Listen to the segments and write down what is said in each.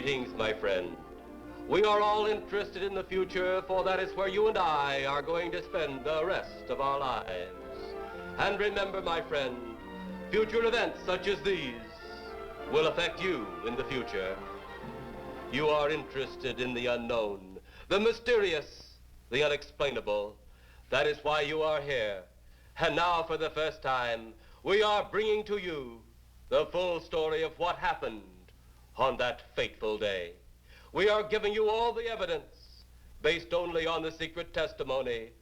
Greetings, my friend. We are all interested in the future, for that is where you and I are going to spend the rest of our lives. And remember, my friend, future events such as these will affect you in the future. You are interested in the unknown, the mysterious, the unexplainable. That is why you are here. And now, for the first time, we are bringing to you the full story of what happened on that fateful day. We are giving you all the evidence based only on the secret testimony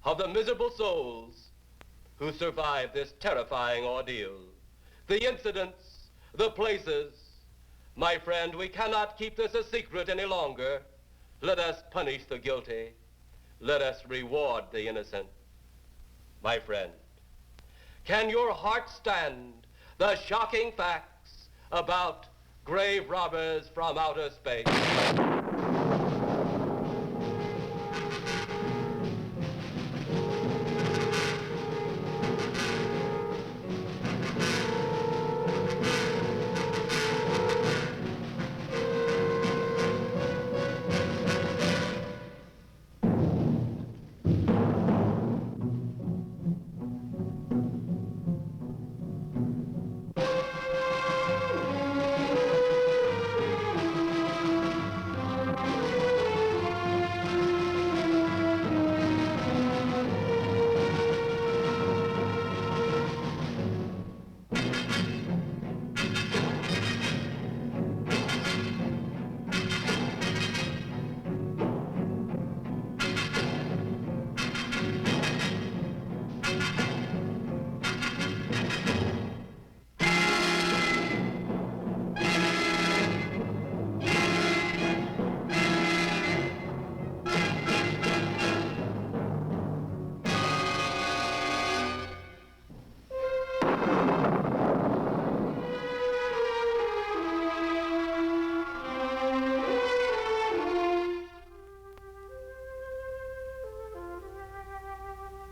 of the miserable souls who survived this terrifying ordeal. The incidents, the places. My friend, we cannot keep this a secret any longer. Let us punish the guilty. Let us reward the innocent. My friend, can your heart stand the shocking facts about grave robbers from outer space?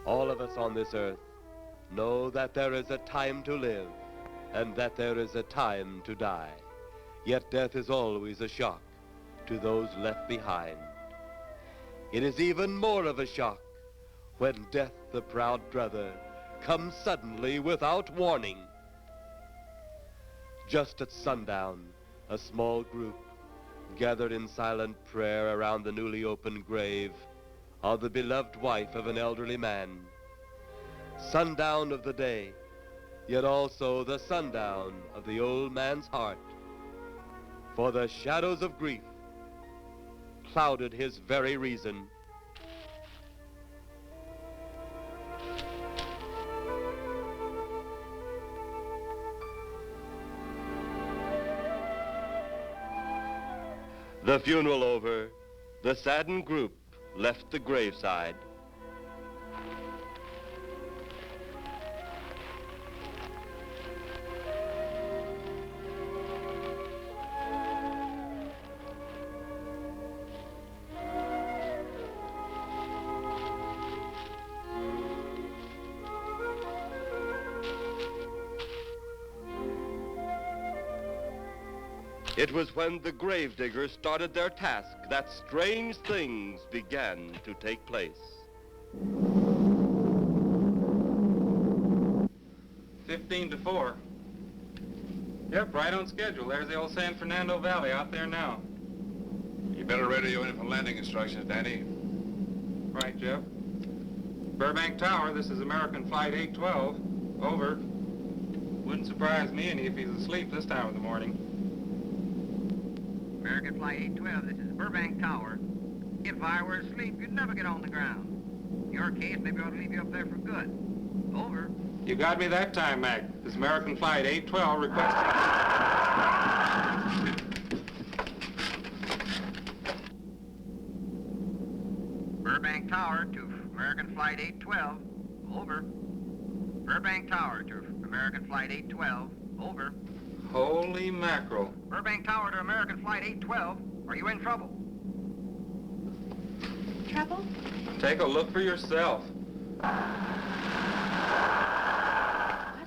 All of us on this earth know that there is a time to live and that there is a time to die. Yet death is always a shock to those left behind. It is even more of a shock when death, the proud brother, comes suddenly without warning. Just at sundown, a small group gathered in silent prayer around the newly opened grave of the beloved wife of an elderly man. Sundown of the day, yet also the sundown of the old man's heart. For the shadows of grief clouded his very reason. The funeral over, the saddened group left the graveside. It was when the gravediggers started their task that strange things began to take place. 15-4. Yep, right on schedule. There's the old San Fernando Valley out there now. You better radio in for landing instructions, Danny. Right, Jeff. Burbank Tower, this is American Flight 812. Over. Wouldn't surprise me any if he's asleep this time of the morning. American Flight 812, this is Burbank Tower. If I were asleep, you'd never get on the ground. In your case, maybe I ought to leave you up there for good. Over. You got me that time, Mac. This is American Flight 812 requesting... Burbank Tower to American Flight 812. Over. Burbank Tower to American Flight 812. Over. Holy mackerel. Burbank Tower to American Flight 812. Are you in trouble? Trouble? Take a look for yourself. What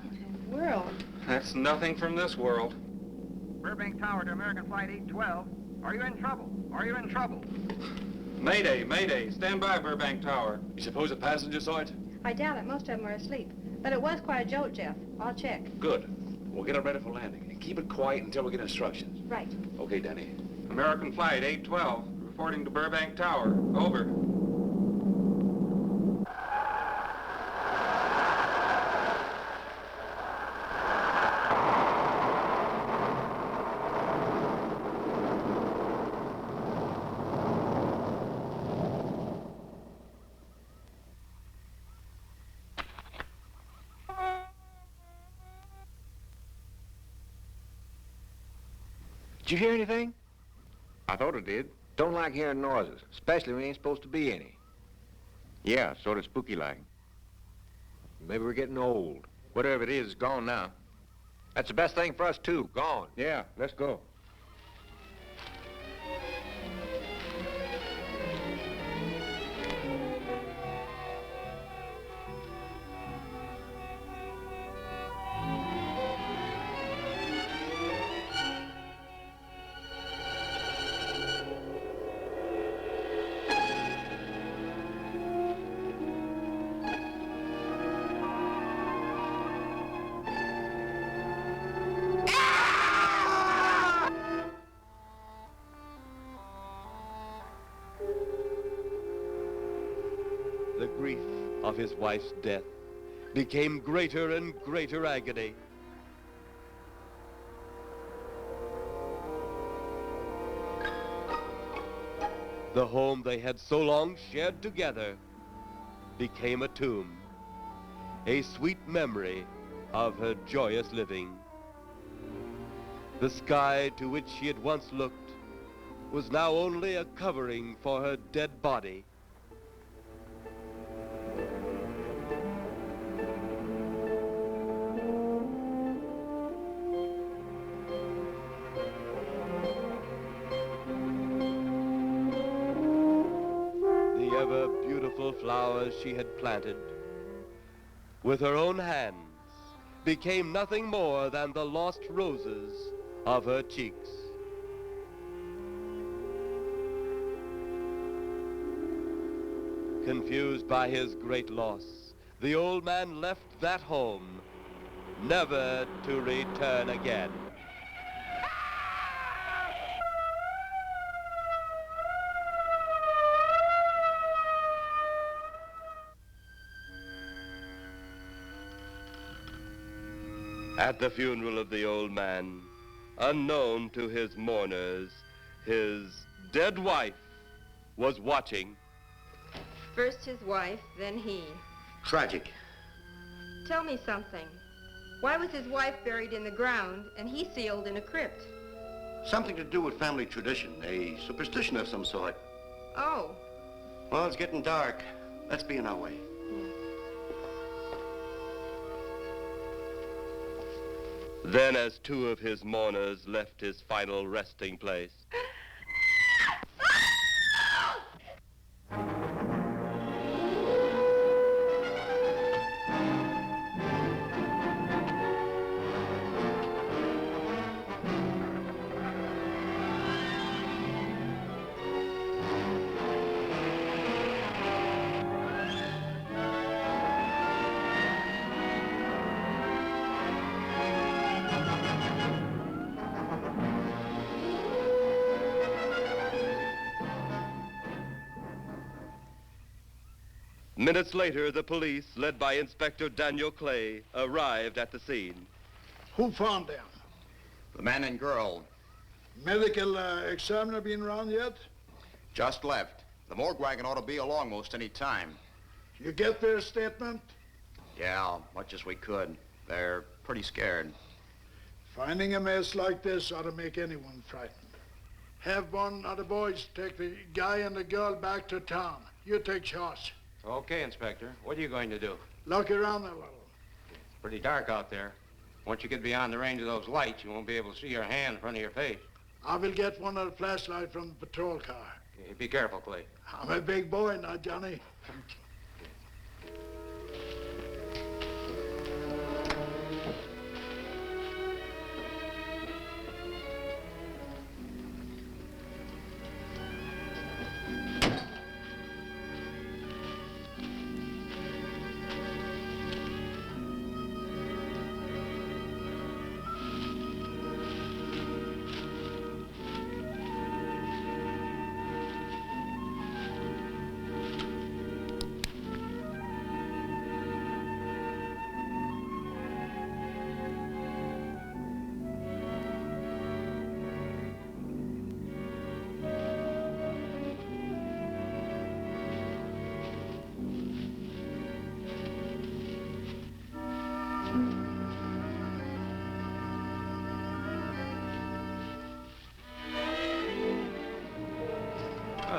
in the world? That's nothing from this world. Burbank Tower to American Flight 812. Are you in trouble? Are you in trouble? Mayday, mayday. Stand by, Burbank Tower. You suppose a passenger saw it? I doubt it. Most of them are asleep. But it was quite a jolt, Jeff. I'll check. Good. We'll get it ready for landing. And keep it quiet until we get instructions. Right. Okay, Danny. American Flight 812, reporting to Burbank Tower. Over. Did you hear anything? I thought it did. Don't like hearing noises, especially when there ain't supposed to be any. Yeah, sort of spooky-like. Maybe we're getting old. Whatever it is, it's gone now. That's the best thing for us, too. Gone. Yeah, let's go. The grief of his wife's death became greater and greater agony. The home they had so long shared together became a tomb, a sweet memory of her joyous living. The sky to which she had once looked was now only a covering for her dead body. The ever-beautiful flowers she had planted with her own hands became nothing more than the lost roses of her cheeks. Confused by his great loss, the old man left that home, never to return again. At the funeral of the old man, unknown to his mourners, his dead wife was watching. First his wife, then he. Tragic. Tell me something. Why was his wife buried in the ground and he sealed in a crypt? Something to do with family tradition, a superstition of some sort. Oh, Well, it's getting dark. Let's be on our way. Then, as two of his mourners left his final resting place, minutes later, the police, led by Inspector Daniel Clay, arrived at the scene. Who found them? The man and girl Medical examiner been around yet? just left. The morgue wagon ought to be along most any time. You get their statement? Yeah, much as we could. They're pretty scared. Finding a mess like this ought to make anyone frightened. Have one of the boys take the guy and the girl back to town. You take charge. Okay, Inspector. What are you going to do? Look around a little. It's pretty dark out there. Once you get beyond the range of those lights, you won't be able to see your hand in front of your face. I will get one of the flashlights from the patrol car. Okay, be careful, Clay. I'm a big boy now, Johnny. Oh,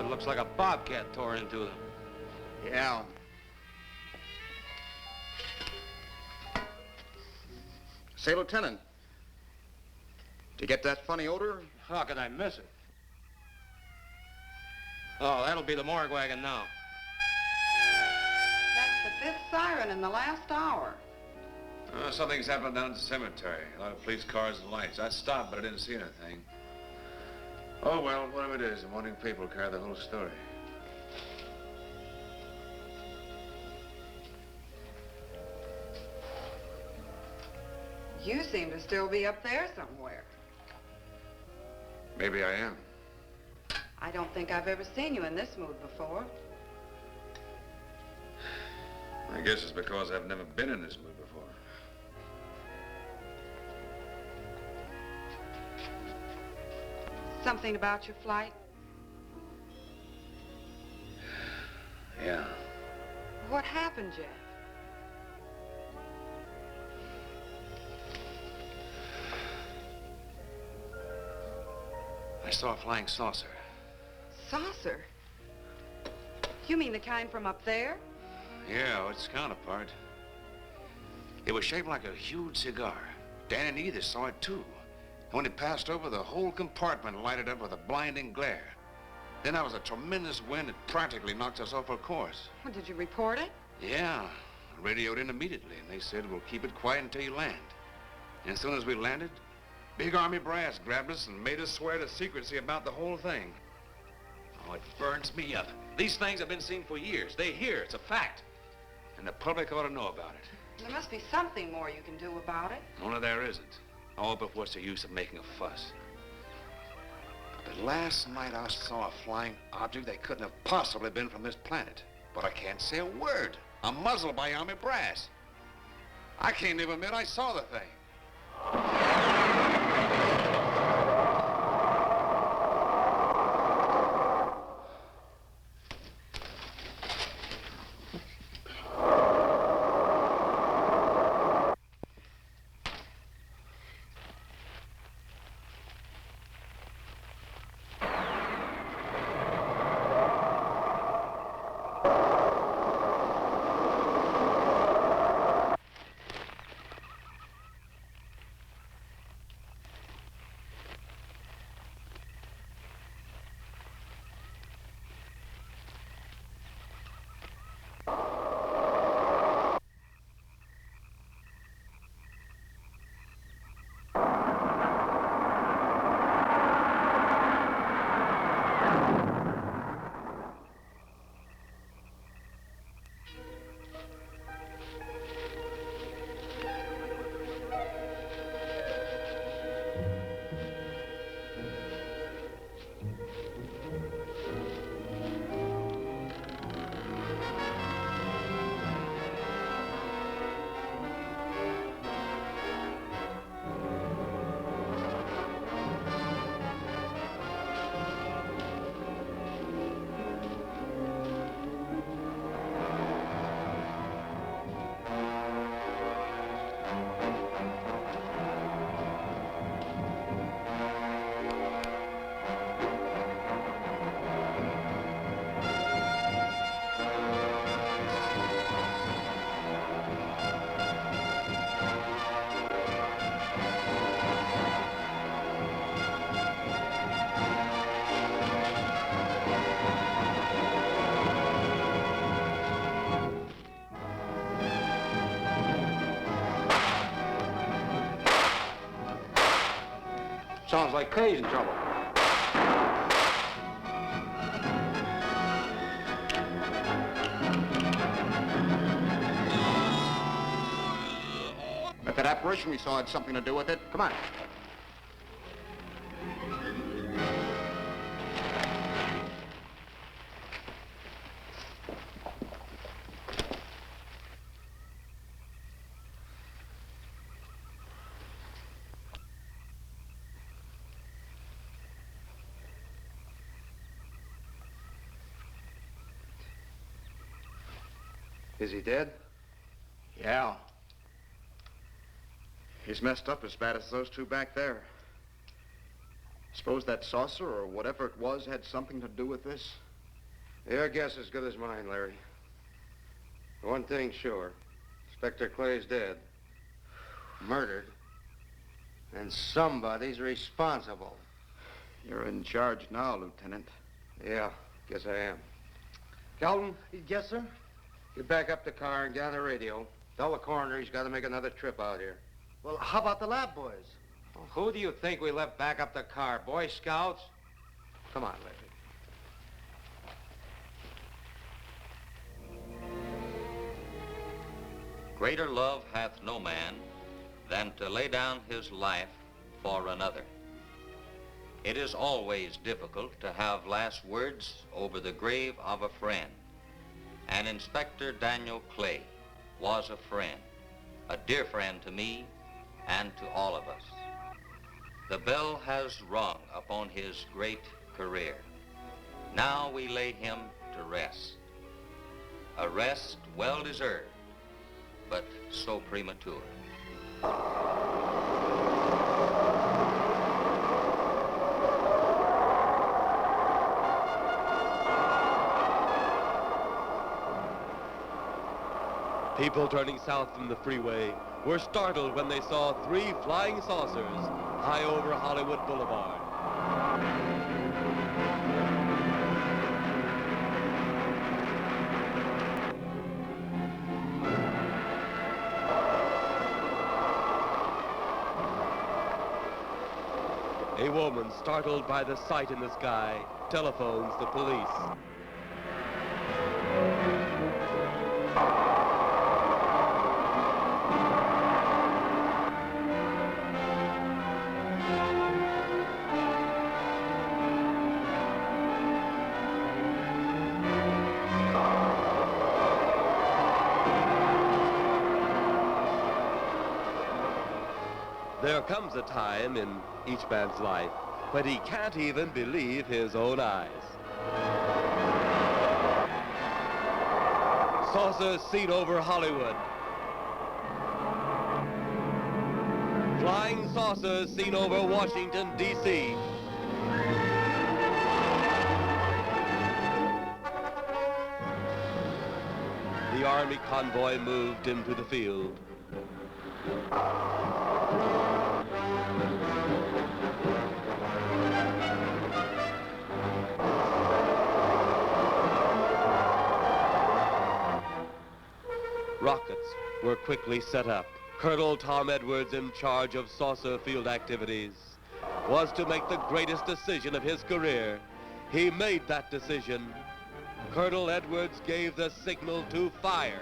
it looks like a bobcat tore into them. Yeah. Say, Lieutenant, did you get that funny odor? How could I miss it? Oh, that'll be the morgue wagon now. That's the 5th siren in the last hour. Something's happened down at the cemetery. A lot of police cars and lights. I stopped, but I didn't see anything. Oh, well, whatever it is, the morning people carry the whole story. You seem to still be up there somewhere. Maybe I am. I don't think I've ever seen you in this mood before. I guess it's because I've never been in this mood before. Something about your flight? Yeah. What happened, Jeff? I saw a flying saucer. Saucer? You mean the kind from up there? Yeah, its counterpart. It was shaped like a huge cigar. Dan and Edith saw it too. And when it passed over, the whole compartment lighted up with a blinding glare. Then there was a tremendous wind that practically knocked us off our course. Well, did you report it? Yeah, I radioed in immediately, and they said, we'll keep it quiet until you land. And as soon as we landed, big Army brass grabbed us and made us swear to secrecy about the whole thing. Oh, it burns me up. These things have been seen for years. They hear, it's a fact. And the public ought to know about it. There must be something more you can do about it. Only there isn't. Oh, but what's the use of making a fuss? But last night I saw a flying object that couldn't have possibly been from this planet. But I can't say a word. I'm muzzled by Army brass. I can't even admit I saw the thing. Sounds like Kay's in trouble. If that apparition we saw had something to do with it, come on. Is he dead? Yeah. He's messed up as bad as those two back there. Suppose that saucer or whatever it was had something to do with this? Your guess as good as mine, Larry. One thing's sure. Inspector Clay's dead. Murdered. And somebody's responsible. You're in charge now, Lieutenant. Yeah, guess I am. Kelton? Yes, sir? Get back up the car and get on the radio. Tell the coroner he's got to make another trip out here. Well, how about the lab boys? Well, who do you think we left back up the car? Boy Scouts? Come on, Larry. Greater love hath no man than to lay down his life for another. It is always difficult to have last words over the grave of a friend. And Inspector Daniel Clay was a friend, a dear friend to me and to all of us. The bell has rung upon his great career. Now we lay him to rest. A rest well deserved, but so premature. People turning south from the freeway were startled when they saw 3 flying saucers high over Hollywood Boulevard. A woman, startled by the sight in the sky, telephones the police. There comes a time in each man's life when he can't even believe his own eyes. Saucers seen over Hollywood. Flying saucers seen over Washington, D.C. The Army convoy moved into the field. Rockets were quickly set up. Colonel Tom Edwards, in charge of saucer field activities, was to make the greatest decision of his career. He made that decision. Colonel Edwards gave the signal to fire.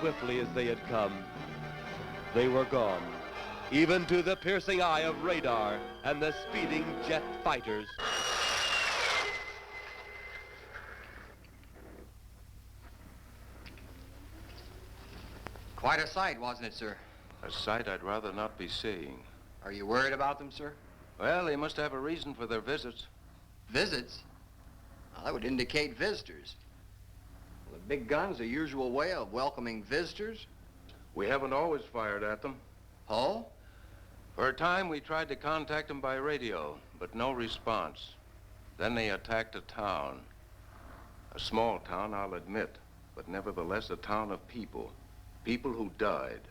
Swiftly as they had come, they were gone, even to the piercing eye of radar and the speeding jet fighters. Quite a sight, wasn't it, sir? A sight I'd rather not be seeing. Are you worried about them, sir? Well, they must have a reason for their visits. Visits? Well, that would indicate visitors. Well, the big gun's the usual way of welcoming visitors. We haven't always fired at them. Oh? For a time, we tried to contact them by radio, but no response. Then they attacked a town. A small town, I'll admit. but nevertheless a town of people. People who died.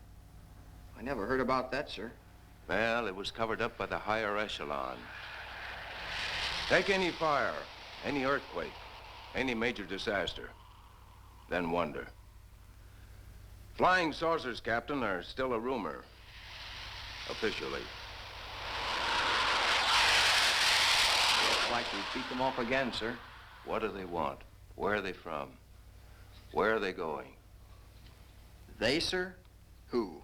I never heard about that, sir. Well, it was covered up by the higher echelon. Take any fire, any earthquake, any major disaster, then wonder. Flying saucers, Captain, are still a rumor, officially. Looks like we beat them off again, sir. What do they want? Where are they from? Where are they going? They, sir? Who?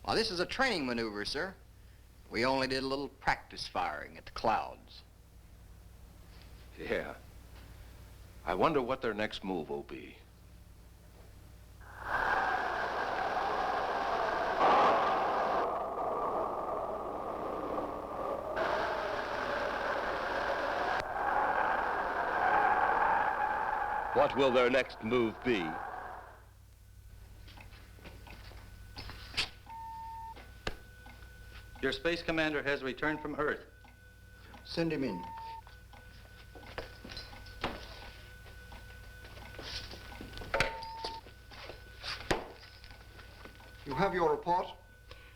Well, this is a training maneuver, sir. We only did a little practice firing at the clouds. Yeah. I wonder what their next move will be. What will their next move be? Your space commander has returned from Earth. Send him in. You have your report?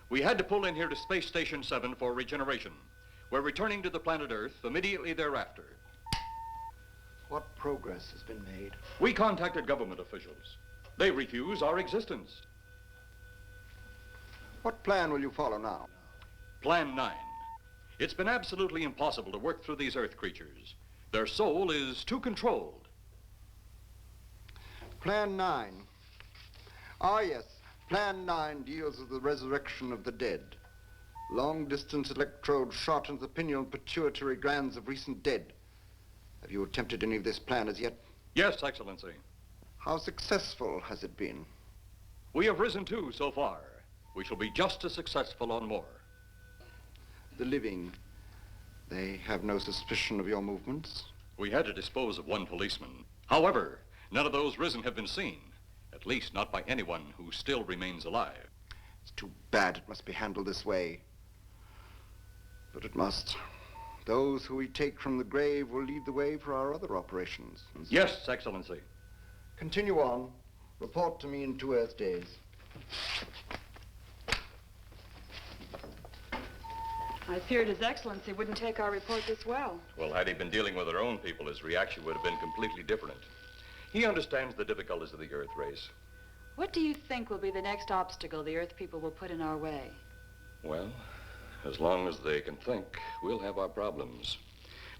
We had to pull in here to Space Station 7 for regeneration. We're returning to the planet Earth immediately thereafter. What progress has been made? We contacted government officials. They refuse our existence. What plan will you follow now? Plan 9. It's been absolutely impossible to work through these Earth creatures. Their soul is too controlled. Plan 9. Ah, yes. Plan 9 deals with the resurrection of the dead. Long-distance electrode shot into the pineal and pituitary glands of recent dead. Have you attempted any of this plan as yet? Yes, Excellency. How successful has it been? We have risen too so far. We shall be just as successful on more. The living, they have no suspicion of your movements? We had to dispose of one policeman. However, none of those risen have been seen. At least not by anyone who still remains alive. It's too bad it must be handled this way. But it must. Those who we take from the grave will lead the way for our other operations. Yes, Excellency. Continue on. Report to me in 2 Earth days. I feared His Excellency wouldn't take our report this well. Well, had he been dealing with our own people, his reaction would have been completely different. He understands the difficulties of the Earth race. What do you think will be the next obstacle the Earth people will put in our way? Well, as long as they can think, we'll have our problems.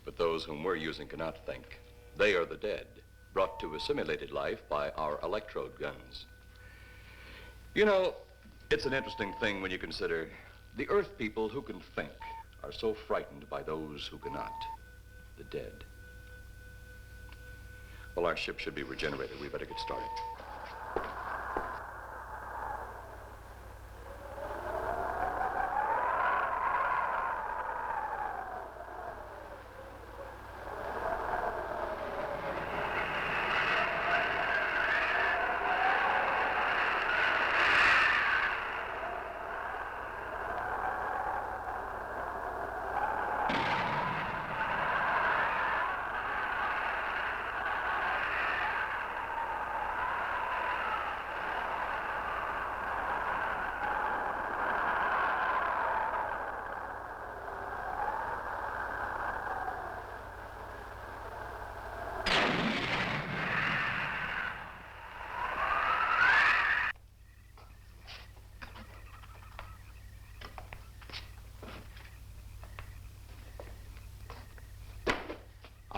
But those whom we're using cannot think. They are the dead, brought to assimilated life by our electrode guns. You know, it's an interesting thing when you consider the Earth people who can think are so frightened by those who cannot, the dead. Well, our ship should be regenerated. We better get started.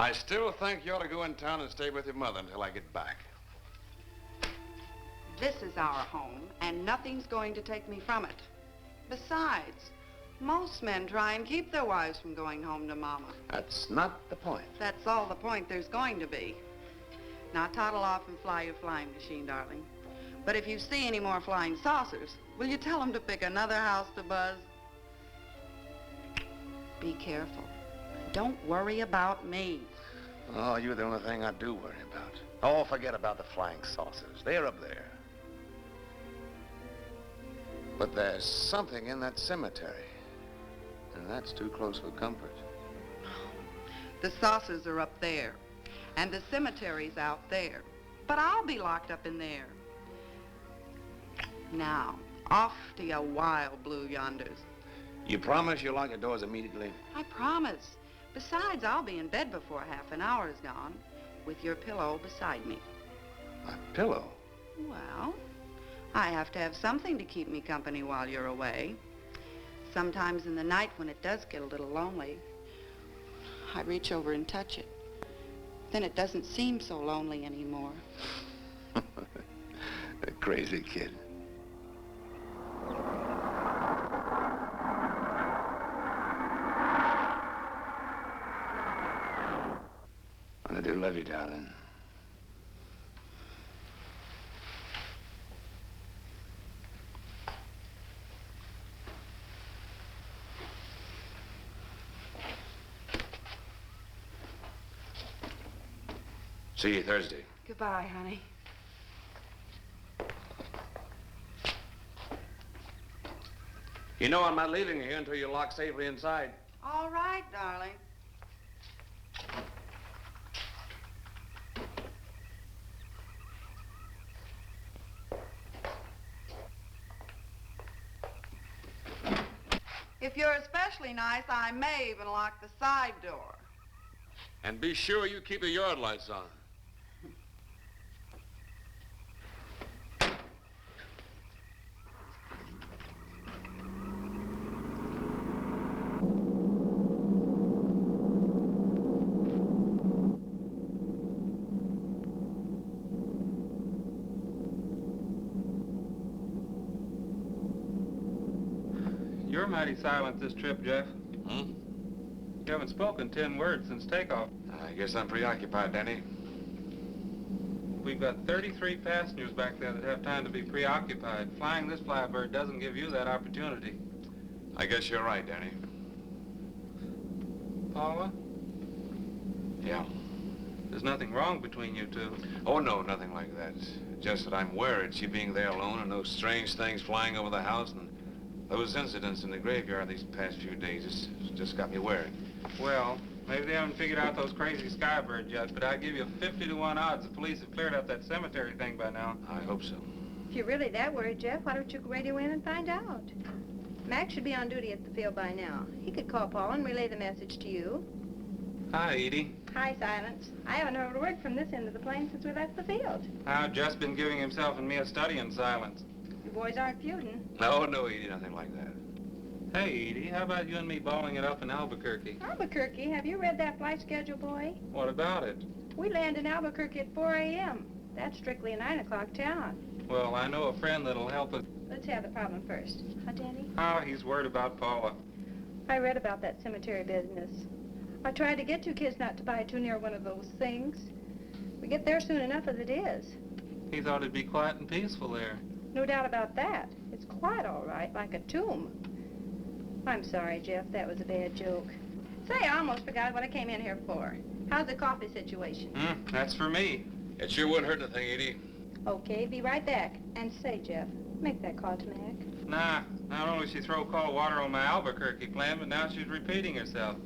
I still think you ought to go in town and stay with your mother until I get back. This is our home, and nothing's going to take me from it. Besides, most men try and keep their wives from going home to Mama. That's not the point. That's all the point there's going to be. Now toddle off and fly your flying machine, darling. But if you see any more flying saucers, will you tell them to pick another house to buzz? Be careful. Don't worry about me. Oh, you're the only thing I do worry about. Oh, forget about the flying saucers. They're up there. But there's something in that cemetery. And that's too close for comfort. The saucers are up there, and the cemetery's out there. But I'll be locked up in there. Now, off to your wild blue yonders. You promise you'll lock the doors immediately? I promise. Besides, I'll be in bed before half an hour is gone, with your pillow beside me. My pillow? Well, I have to have something to keep me company while you're away. Sometimes in the night when it does get a little lonely, I reach over and touch it. Then it doesn't seem so lonely anymore. A crazy kid. I do love you, darling. See you Thursday. Goodbye, honey. You know I'm not leaving here until you're locked safely inside. All right, darling. If you're especially nice, I may even lock the side door. And be sure you keep the yard lights on. You're mighty silent this trip, Jeff. Hmm? You haven't spoken 10 words since takeoff. I guess I'm preoccupied, Danny. We've got 33 passengers back there that have time to be preoccupied. Flying this flybird doesn't give you that opportunity. I guess you're right, Danny. Paula, Yeah. there's nothing wrong between you two. Oh, no, nothing like that. Just that I'm worried she being there alone and those strange things flying over the house and those incidents in the graveyard these past few days it's just got me worried. Well, maybe they haven't figured out those crazy skybirds yet, but I give you 50-to-1 odds the police have cleared up that cemetery thing by now. I hope so. If you're really that worried, Jeff, why don't you radio in and find out? Mac should be on duty at the field by now. He could call Paul and relay the message to you. Hi, Edie. Hi, Silence. I haven't heard a word from this end of the plane since we left the field. I've just been giving himself and me a study in silence. You boys aren't feuding. No, Edie, nothing like that. Hey, Edie, how about you and me balling it up in Albuquerque? Albuquerque? Have you read that flight schedule, boy? What about it? We land in Albuquerque at 4 a.m. That's strictly a 9 o'clock town. Well, I know a friend that'll help us. Let's have the problem first. Huh, Danny? Oh, he's worried about Paula. I read about that cemetery business. I tried to get you kids not to buy too near one of those things. We get there soon enough as it is. He thought it'd be quiet and peaceful there. No doubt about that. It's quiet all right, like a tomb. I'm sorry, Jeff. That was a bad joke. Say, I almost forgot what I came in here for. How's the coffee situation? That's for me. It sure wouldn't hurt anything, Edie. Okay, be right back. And say, Jeff, make that call to Mac. Nah, not only she throw cold water on my Albuquerque plan, but now she's repeating herself.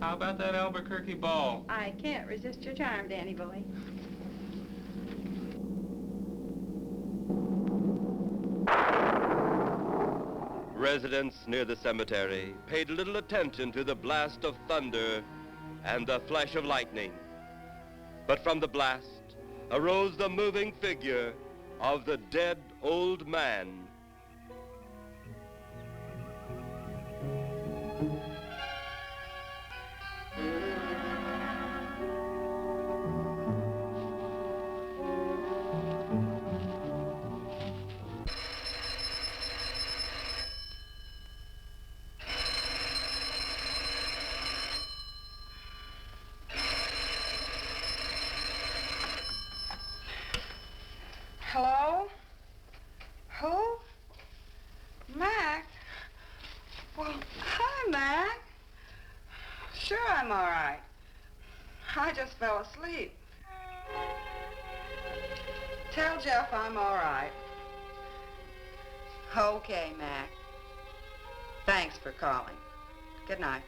How about that Albuquerque ball? I can't resist your charm, Danny boy. Residents near the cemetery paid little attention to the blast of thunder and the flash of lightning. But from the blast arose the moving figure of the dead old man. Hello? Who? Mac? Well, hi, Mac. Sure, I'm all right. I just fell asleep. Tell Jeff I'm all right. Okay, Mac. Thanks for calling. Good night.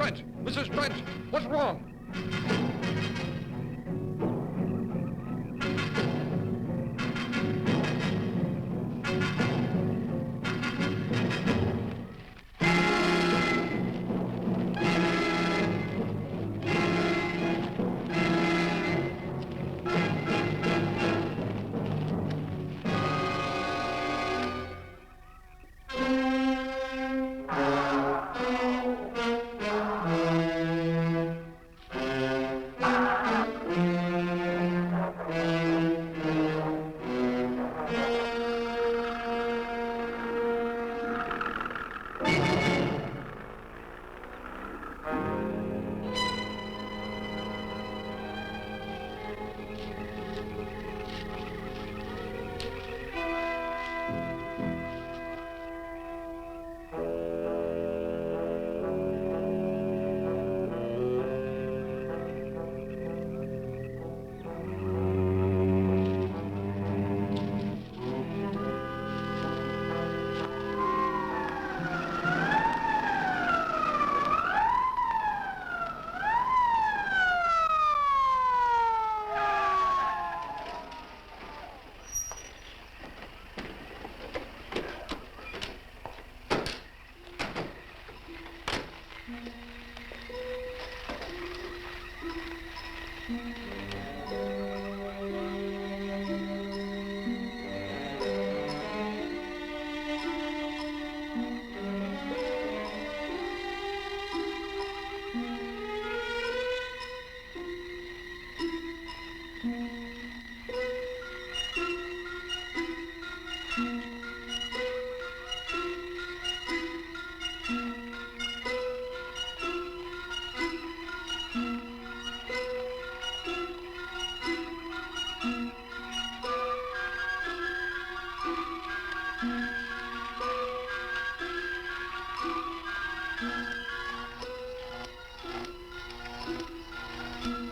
Trent! Mrs. Trent! What's wrong?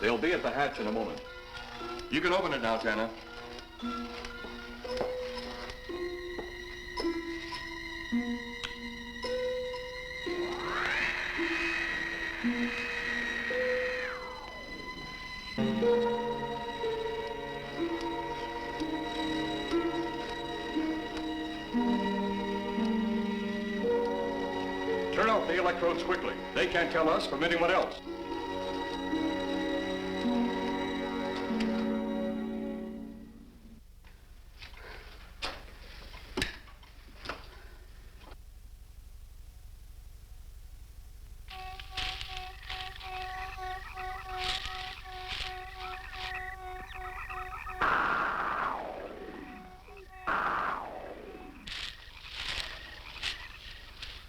They'll be at the hatch in a moment. You can open it now, Tanner. Turn off the electrodes quickly. They can't tell us from anyone else.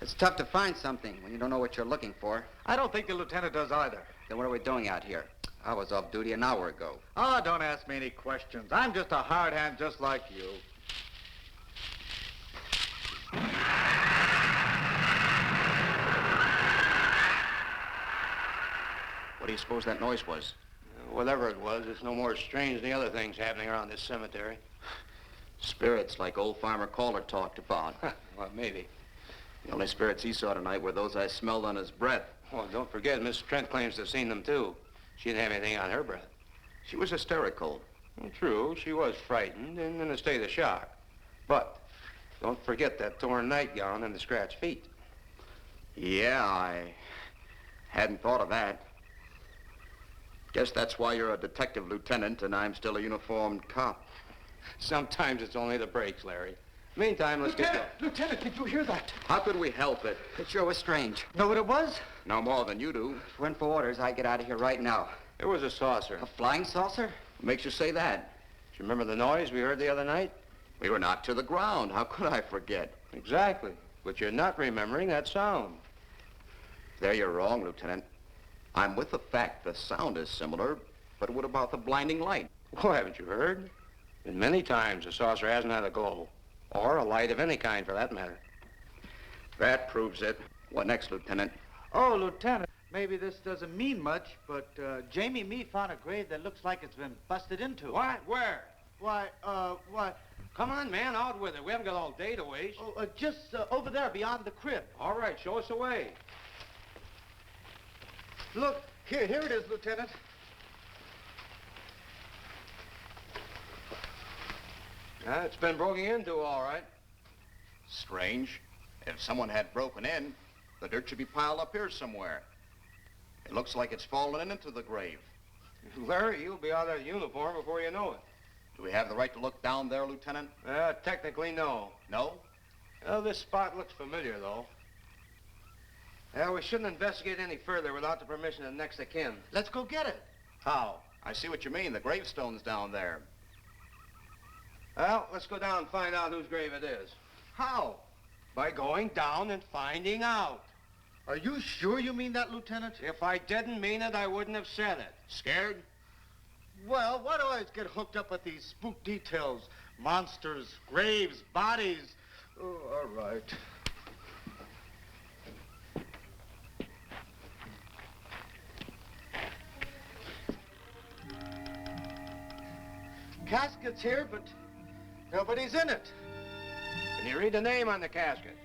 It's tough to find something when you don't know what you're looking for. I don't think the lieutenant does either. Then what are we doing out here? I was off duty an hour ago. Oh, don't ask me any questions. I'm just a hard hand just like you. What do you suppose that noise was? Whatever it was, it's no more strange than the other things happening around this cemetery. Spirits, like old Farmer Calder talked about. Well, maybe. The only spirits he saw tonight were those I smelled on his breath. Well, don't forget, Miss Trent claims to have seen them, too. She didn't have anything on her breath. She was hysterical. Well, true, she was frightened and in a state of shock. But don't forget that torn nightgown and the scratched feet. Yeah, I hadn't thought of that. Guess that's why you're a detective lieutenant and I'm still a uniformed cop. Sometimes it's only the breaks, Larry. Meantime, let's get... Lieutenant, did you hear that? How could we help it? It sure was strange. Know what it was? No more than you do. If it went for orders, I'd get out of here right now. It was a saucer. A flying saucer? What makes you say that? Do you remember the noise we heard the other night? We were knocked to the ground. How could I forget? Exactly. But you're not remembering that sound. There you're wrong, Lieutenant. I'm with the fact the sound is similar, but what about the blinding light? Well, haven't you heard? Been many times the saucer hasn't had a glow. Or a light of any kind, for that matter. That proves it. What next, Lieutenant? Oh, Lieutenant, maybe this doesn't mean much, but Jamie Meade found a grave that looks like it's been busted into. What? Where? Why, Come on, man, out with it. We haven't got all day to waste. just over there beyond the crib. All right, show us the way. Look, here it is, Lieutenant. It's been broken into, all right. Strange. If someone had broken in, the dirt should be piled up here somewhere. It looks like it's fallen into the grave. Larry, you'll be out of that uniform before you know it. Do we have the right to look down there, Lieutenant? Technically, no. No? Well, this spot looks familiar, though. We shouldn't investigate any further without the permission of next of kin. Let's go get it. How? I see what you mean. The gravestone's down there. Well, let's go down and find out whose grave it is. How? By going down and finding out. Are you sure you mean that, Lieutenant? If I didn't mean it, I wouldn't have said it. Scared? Well, why do I always get hooked up with these spook details? Monsters, graves, bodies. Oh, all right. Casket's here, but nobody's in it. Can you read the name on the casket?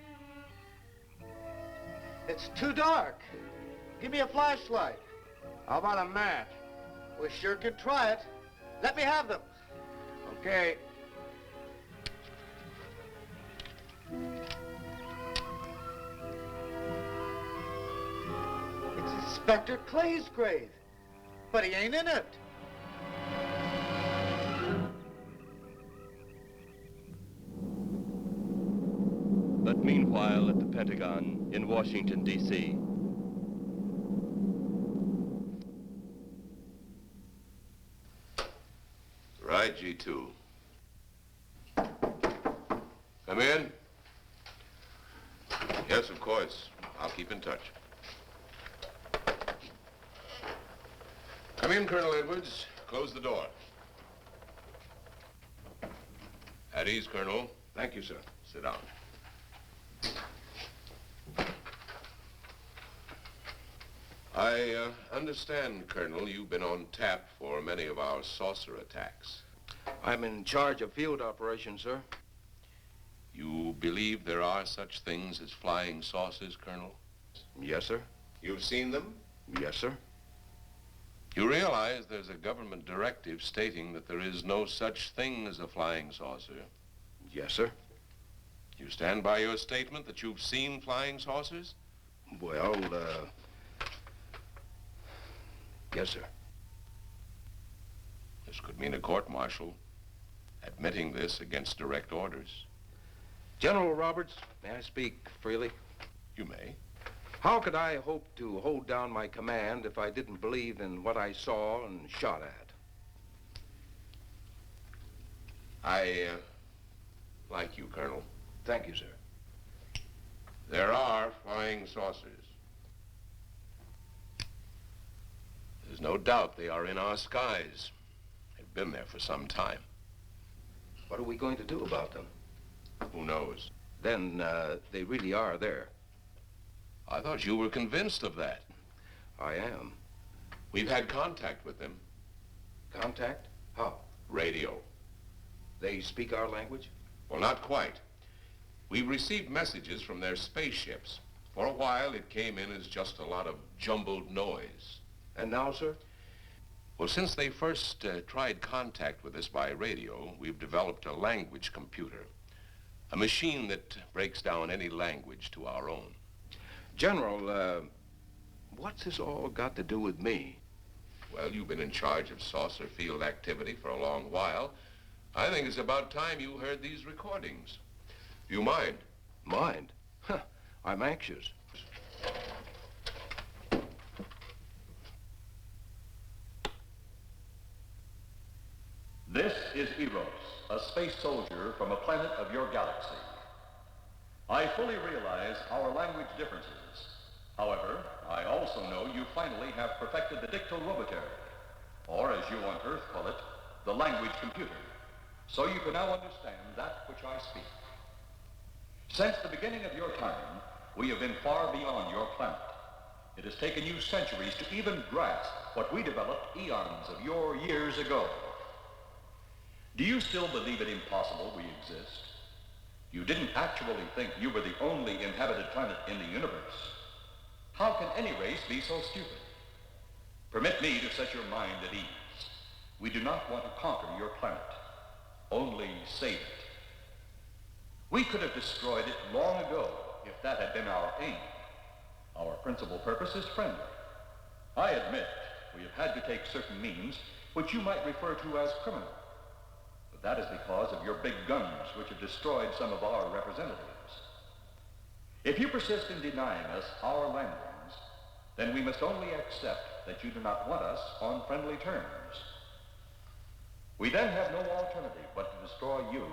It's too dark. Give me a flashlight. How about a match? We sure could try it. Let me have them. Okay. It's Inspector Clay's grave, but he ain't in it. But meanwhile, at the Pentagon in Washington, D.C., Right, G2. Come in. Yes, of course. I'll keep in touch. Come in, Colonel Edwards. Close the door. At ease, Colonel. Thank you, sir. Sit down. I understand, Colonel, you've been on tap for many of our saucer attacks. I'm in charge of field operations, sir. You believe there are such things as flying saucers, Colonel? Yes, sir. You've seen them? Yes, sir. You realize there's a government directive stating that there is no such thing as a flying saucer? Yes, sir. You stand by your statement that you've seen flying saucers? Well, yes, sir. This could mean a court-martial, admitting this against direct orders. General Roberts, may I speak freely? You may. How could I hope to hold down my command if I didn't believe in what I saw and shot at? I like you, Colonel. Thank you, sir. There are flying saucers. There's no doubt they are in our skies. They've been there for some time. What are we going to do about them? Who knows? Then they really are there. I thought you were convinced of that. I am. We've had contact with them. Contact? How? Radio. They speak our language? Well, not quite. We've received messages from their spaceships. For a while, it came in as just a lot of jumbled noise. And now, sir? Well, since they first tried contact with us by radio, we've developed a language computer. A machine that breaks down any language to our own. General, what's this all got to do with me? Well, you've been in charge of saucer field activity for a long while. I think it's about time you heard these recordings. Do you mind? Mind? Huh, I'm anxious. This is Eros, a space soldier from a planet of your galaxy. I fully realize our language differences. However, I also know you finally have perfected the dictorobotery, or as you on Earth call it, the language computer. So you can now understand that which I speak. Since the beginning of your time, we have been far beyond your planet. It has taken you centuries to even grasp what we developed eons of your years ago. Do you still believe it impossible we exist? You didn't actually think you were the only inhabited planet in the universe. How can any race be so stupid? Permit me to set your mind at ease. We do not want to conquer your planet, only save it. We could have destroyed it long ago if that had been our aim. Our principal purpose is friendly. I admit we have had to take certain means which you might refer to as criminal. But that is because of your big guns, which have destroyed some of our representatives. If you persist in denying us our landings, then we must only accept that you do not want us on friendly terms. We then have no alternative but to destroy you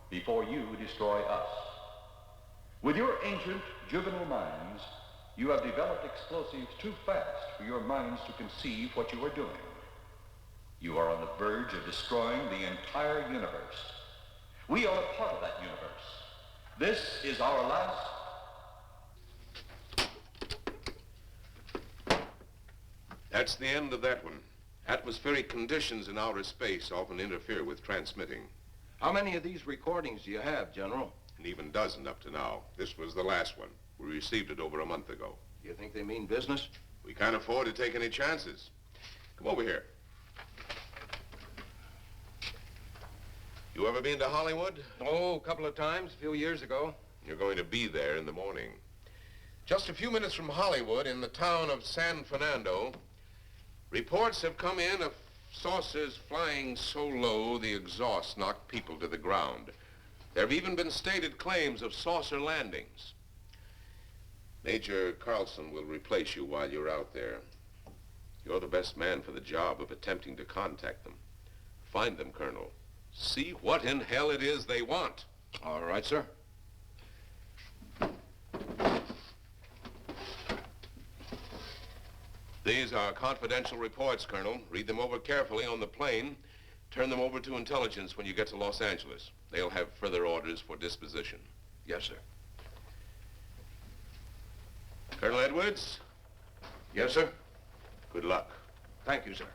before you destroy us. With your ancient juvenile minds, you have developed explosives too fast for your minds to conceive what you are doing. You are on the verge of destroying the entire universe. We are a part of that universe. This is our last... That's the end of that one. Atmospheric conditions in outer space often interfere with transmitting. How many of these recordings do you have, General? An even dozen up to now. This was the last one. We received it over a month ago. You think they mean business? We can't afford to take any chances. Come over here. You ever been to Hollywood? Oh, a couple of times, a few years ago. You're going to be there in the morning. Just a few minutes from Hollywood, in the town of San Fernando, reports have come in of saucers flying so low the exhaust knocked people to the ground. There have even been stated claims of saucer landings. Major Carlson will replace you while you're out there. You're the best man for the job of attempting to contact them. Find them, Colonel. See what in hell it is they want. All right, sir. These are confidential reports, Colonel. Read them over carefully on the plane. Turn them over to intelligence when you get to Los Angeles. They'll have further orders for disposition. Yes, sir. Colonel Edwards? Yes, sir. Good luck. Thank you, sir.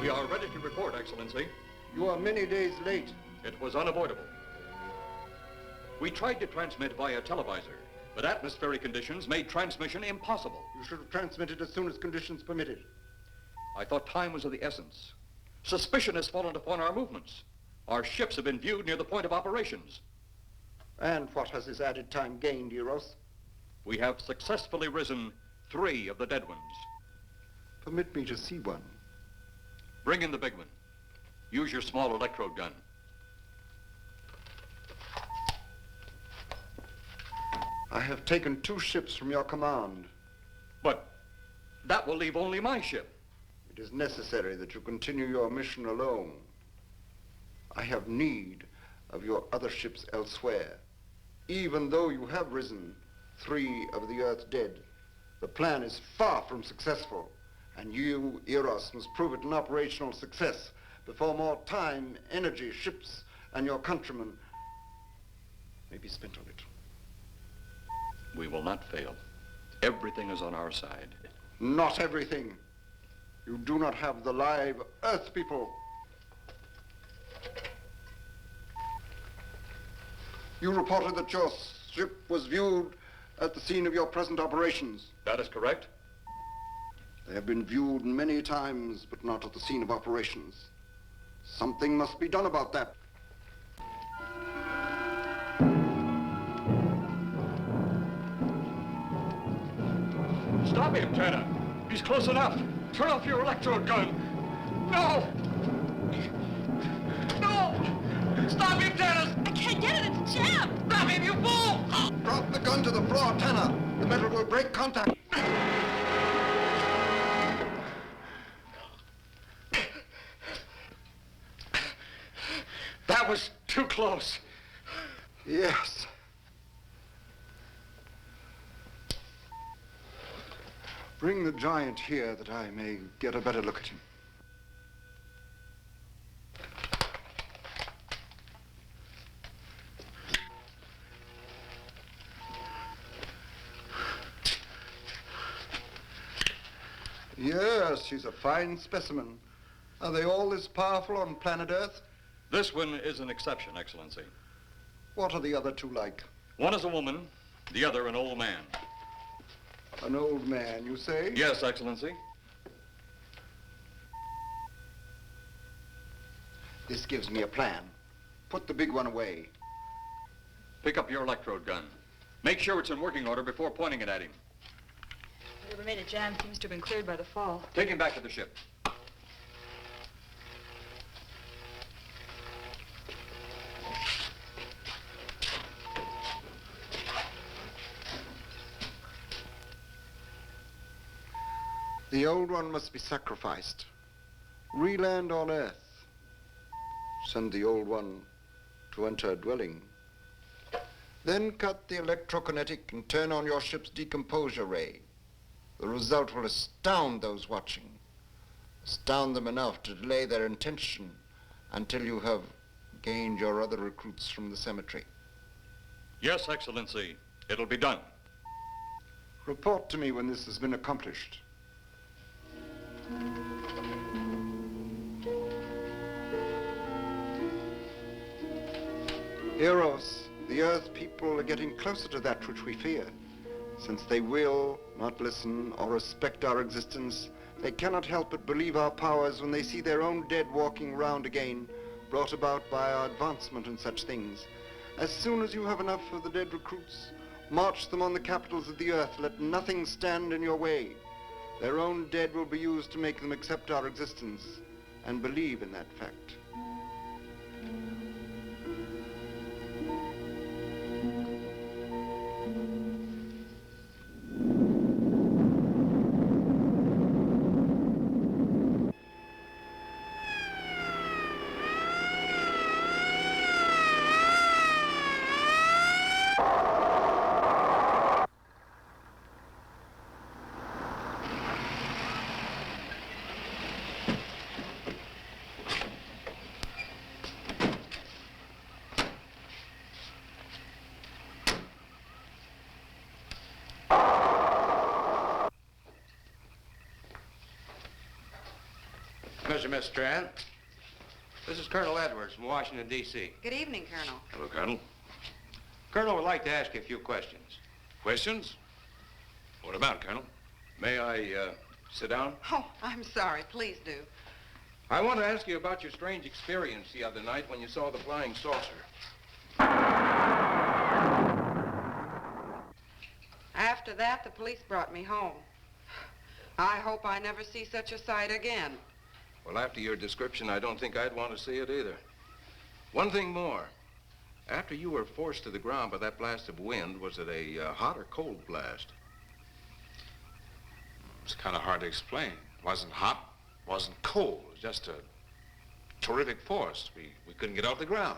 We are ready to report, Excellency. You are many days late. It was unavoidable. We tried to transmit via televisor, but atmospheric conditions made transmission impossible. You should have transmitted as soon as conditions permitted. I thought time was of the essence. Suspicion has fallen upon our movements. Our ships have been viewed near the point of operations. And what has this added time gained, Eros? We have successfully risen 3 of the dead ones. Permit me to see one. Bring in the big one. Use your small electrode gun. I have taken 2 ships from your command. But that will leave only my ship. It is necessary that you continue your mission alone. I have need of your other ships elsewhere. Even though you have risen 3 of the Earth's dead, the plan is far from successful. And you, Eros, must prove it an operational success before more time, energy, ships, and your countrymen may be spent on it. We will not fail. Everything is on our side. Not everything. You do not have the live Earth people. You reported that your ship was viewed at the scene of your present operations. That is correct. They have been viewed many times, but not at the scene of operations. Something must be done about that. Stop him, Tanner. He's close enough. Turn off your electrode gun. No! No! Stop him, Tanner! I can't get it. It's jammed. Stop him, you fool! Drop the gun to the floor, Tanner. The metal will break contact. That was too close. Yes. Bring the giant here that I may get a better look at him. Yes, she's a fine specimen. Are they all this powerful on planet Earth? This one is an exception, Excellency. What are the other two like? One is a woman, the other an old man. An old man, you say? Yes, Excellency. This gives me a plan. Put the big one away. Pick up your electrode gun. Make sure it's in working order before pointing it at him. Whatever made it jam seems to have been cleared by the fall. Take him back to the ship. The old one must be sacrificed. Re-land on Earth. Send the old one to enter a dwelling. Then cut the electrokinetic and turn on your ship's decomposure ray. The result will astound those watching. Astound them enough to delay their intention until you have gained your other recruits from the cemetery. Yes, Excellency. It'll be done. Report to me when this has been accomplished. Eros, the Earth people are getting closer to that which we fear. Since they will not listen or respect our existence, they cannot help but believe our powers when they see their own dead walking round again, brought about by our advancement and such things. As soon as you have enough of the dead recruits, march them on the capitals of the Earth. Let nothing stand in your way. Their own dead will be used to make them accept our existence and believe in that fact. Mr. Miss Strand, this is Colonel Edwards from Washington, D.C. Good evening, Colonel. Hello, Colonel. Colonel would like to ask you a few questions. Questions? What about, Colonel? May I sit down? Oh, I'm sorry. Please do. I want to ask you about your strange experience the other night when you saw the flying saucer. After that, the police brought me home. I hope I never see such a sight again. Well, after your description, I don't think I'd want to see it either. One thing more. After you were forced to the ground by that blast of wind, was it a hot or cold blast? It's kind of hard to explain. It wasn't hot, wasn't cold. It was just a terrific force. We couldn't get off the ground.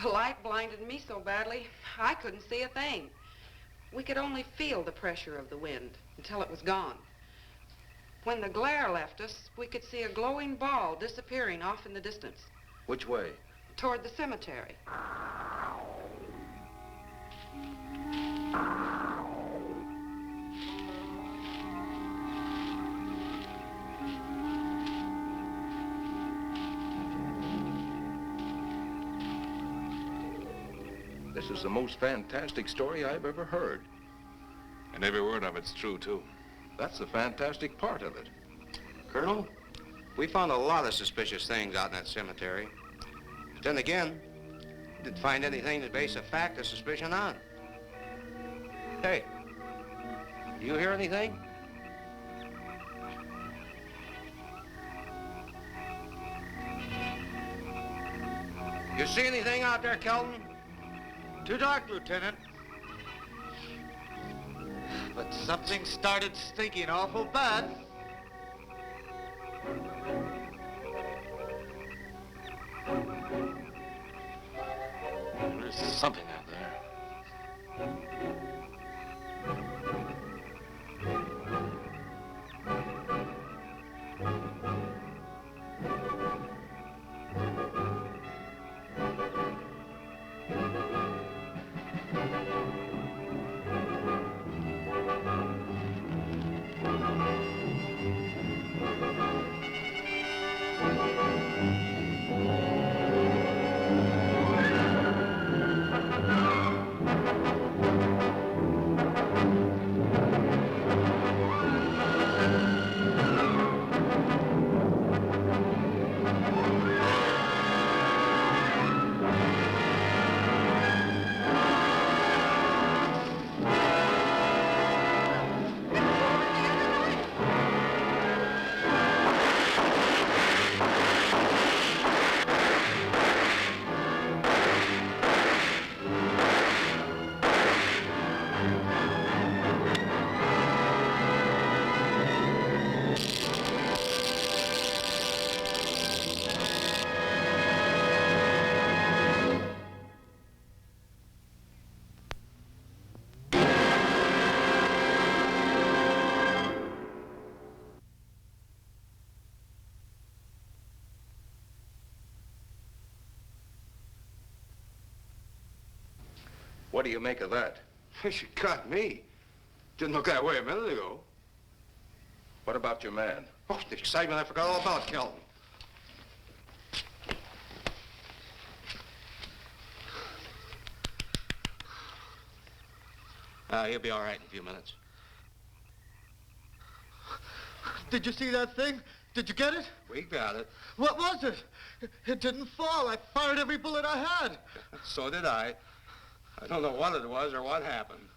The light blinded me so badly, I couldn't see a thing. We could only feel the pressure of the wind until it was gone. When the glare left us, we could see a glowing ball disappearing off in the distance. Which way? Toward the cemetery. This is the most fantastic story I've ever heard. And every word of it's true, too. That's the fantastic part of it. Colonel, we found a lot of suspicious things out in that cemetery. But then again, we didn't find anything to base a fact or suspicion on. Hey, do you hear anything? You see anything out there, Kelton? Too dark, Lieutenant. But something started stinking awful bad. There's something out there. What do you make of that? She got me. Didn't look that way a minute ago. What about your man? Oh, the excitement, I forgot all about Kelton. He'll be all right in a few minutes. Did you see that thing? Did you get it? We got it. What was it? It didn't fall. I fired every bullet I had. So did I. I don't know what it was or what happened.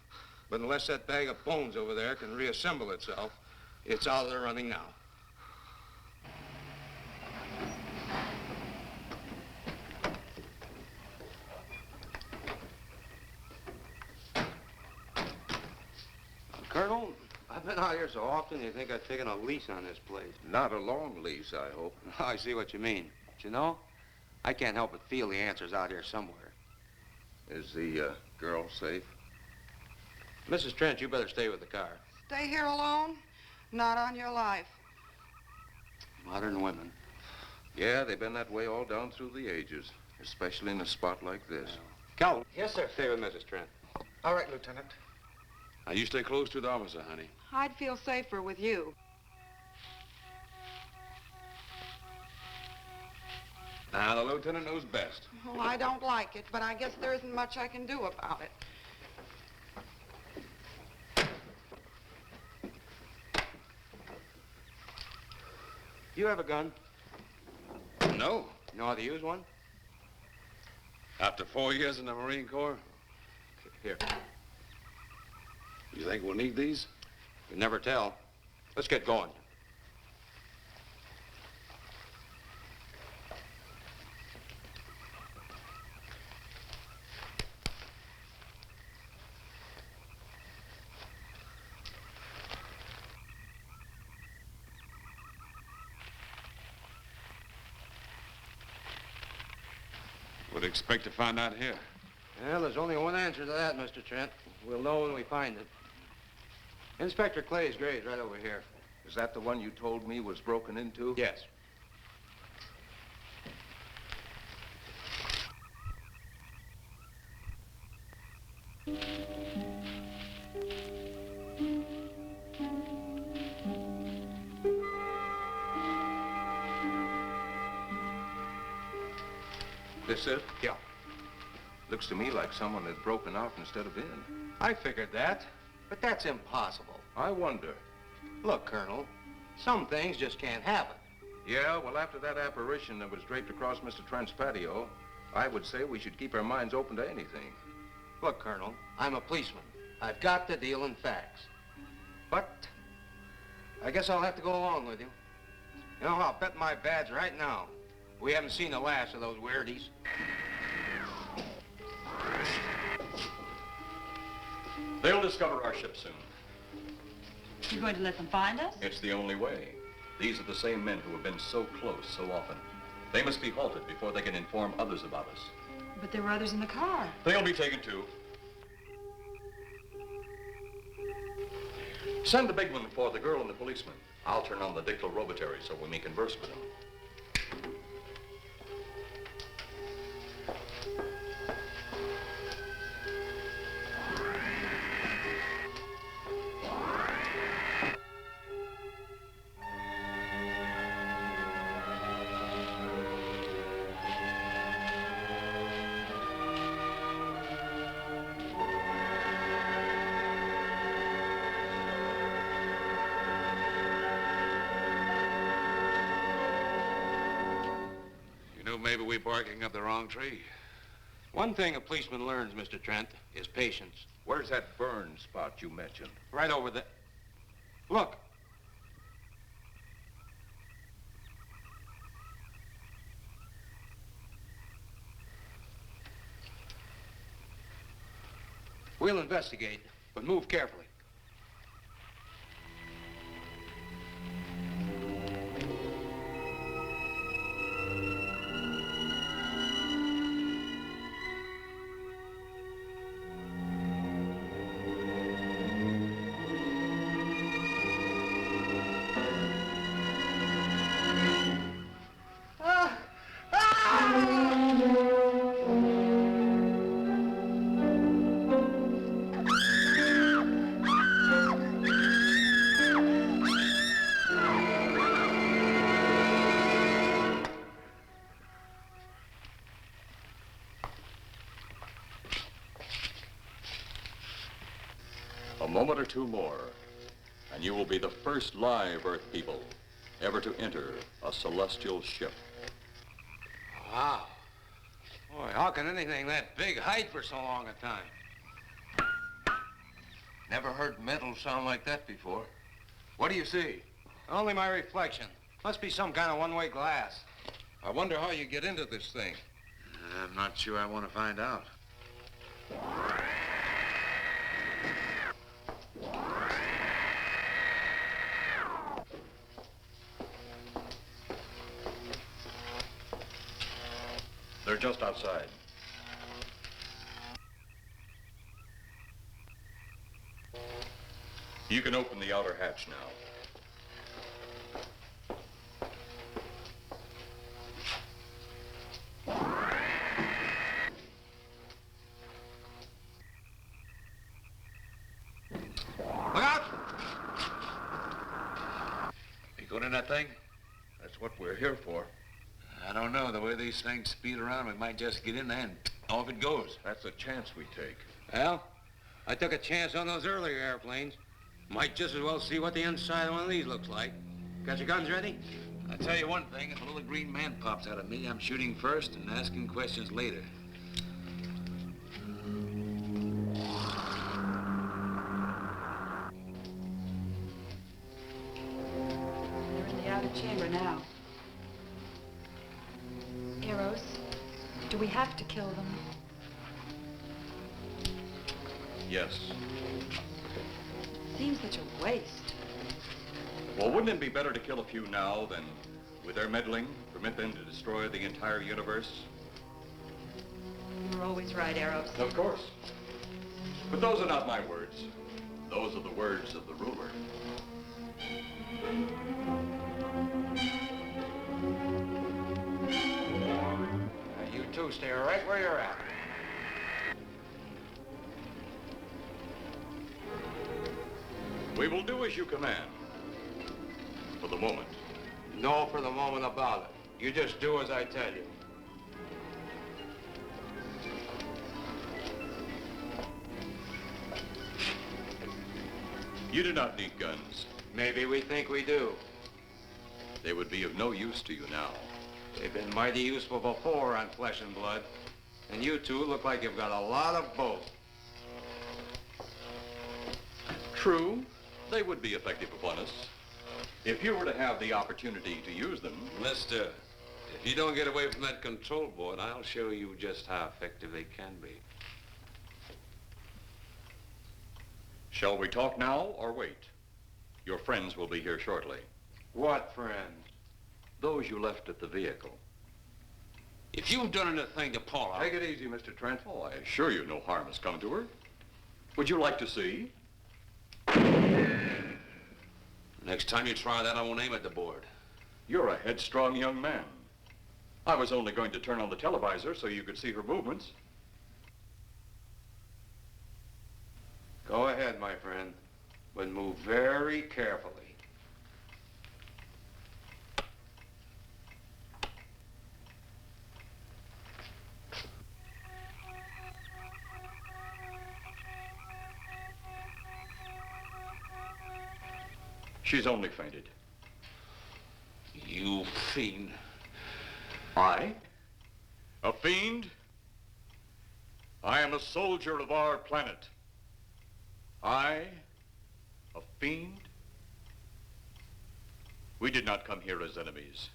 But unless that bag of bones over there can reassemble itself, it's out of the running now. Colonel, I've been out here so often, you think I've taken a lease on this place. Not a long lease, I hope. I see what you mean. But you know, I can't help but feel the answer's out here somewhere. Is the girl safe? Mrs. Trent, you better stay with the car. Stay here alone? Not on your life. Modern women. Yeah, they've been that way all down through the ages, especially in a spot like this. Calvin. Yes, sir. Stay with Mrs. Trent. All right, Lieutenant. Now, you stay close to the officer, honey. I'd feel safer with you. Now, the lieutenant knows best. Well, I don't like it, but I guess there isn't much I can do about it. You have a gun? No. You know how to use one? After 4 years in the Marine Corps? Here. You think we'll need these? You never tell. Let's get going. Would expect to find out here. Well, there's only one answer to that, Mr. Trent. We'll know when we find it. Inspector Clay's grave's right over here. Is that the one you told me was broken into? Yes. This it? Yeah. Looks to me like someone had broken out instead of in. I figured that, but that's impossible. I wonder. Look, Colonel, some things just can't happen. Yeah, well, after that apparition that was draped across Mr. Trent's patio, I would say we should keep our minds open to anything. Look, Colonel, I'm a policeman. I've got to deal in facts. But I guess I'll have to go along with you. You know, I'll bet my badge right now we haven't seen the last of those weirdies. They'll discover our ship soon. You're going to let them find us? It's the only way. These are the same men who have been so close so often. They must be halted before they can inform others about us. But there were others in the car. They'll be taken too. Send the big one for the girl and the policeman. I'll turn on the dictal robotary so we may converse with them. Maybe we're barking up the wrong tree. One thing a policeman learns, Mr. Trent, is patience. Where's that burn spot you mentioned? Right over there. Look. We'll investigate, but move carefully. moment or two more, and you will be the first live Earth people ever to enter a celestial ship. Wow. Boy, how can anything that big hide for so long a time? Never heard metal sound like that before. What do you see? Only my reflection. Must be some kind of one-way glass. I wonder how you get into this thing. I'm not sure I want to find out. They're just outside. You can open the outer hatch now. Look out! You going in that thing? That's what we're here for. I don't know. The way these things speed around, we might just get in there and off it goes. That's a chance we take. Well, I took a chance on those earlier airplanes. Might just as well see what the inside of one of these looks like. Got your guns ready? I'll tell you one thing. If a little green man pops out of me, I'm shooting first and asking questions later. They're in the outer chamber now. Eros, do we have to kill them? Yes. Seems such a waste. Well, wouldn't it be better to kill a few now than, with their meddling, permit them to destroy the entire universe? You're always right, Eros. Of course. But those are not my words. Those are the words of the ruler. You two stay right where you're at. We will do as you command. For the moment. No for the moment about it. You just do as I tell you. You do not need guns. Maybe we think we do. They would be of no use to you now. They've been mighty useful before on Flesh and Blood. And you two look like you've got a lot of both. True, they would be effective upon us. If you were to have the opportunity to use them... Mister, if you don't get away from that control board, I'll show you just how effective they can be. Shall we talk now or wait? Your friends will be here shortly. What friends? Those you left at the vehicle. If you've done anything to Paula... Take it easy, Mr. Trent. Oh, I assure you no harm has come to her. Would you like to see? Next time you try that, I won't aim at the board. You're a headstrong young man. I was only going to turn on the televisor so you could see her movements. Go ahead, my friend, but move very carefully. She's only fainted. You fiend. I? A fiend? I am a soldier of our planet. I? A fiend? We did not come here as enemies.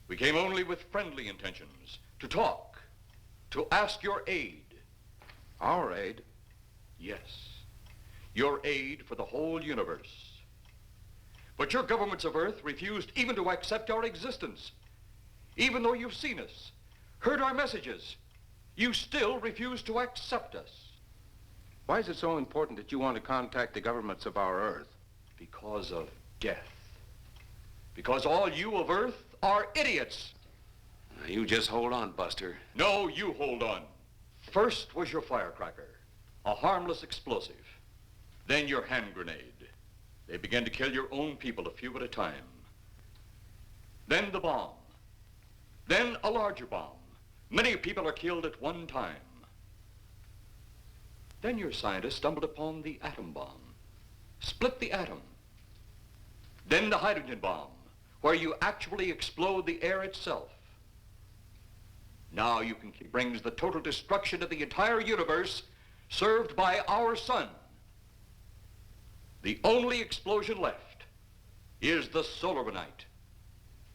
We came only with friendly intentions, to talk, to ask your aid. Our aid? Yes, your aid for the whole universe. But your governments of Earth refused even to accept our existence. Even though you've seen us, heard our messages, you still refuse to accept us. Why is it so important that you want to contact the governments of our Earth? Because of death. Because all you of Earth are idiots. Now, you just hold on, Buster. No, you hold on. First was your firecracker, a harmless explosive. Then your hand grenade. They began to kill your own people a few at a time. Then the bomb. Then a larger bomb. Many people are killed at one time. Then your scientists stumbled upon the atom bomb. split the atom. Then the hydrogen bomb, where you actually explode the air itself. Now you can brings the total destruction of the entire universe served by our sun. The only explosion left is the solarite.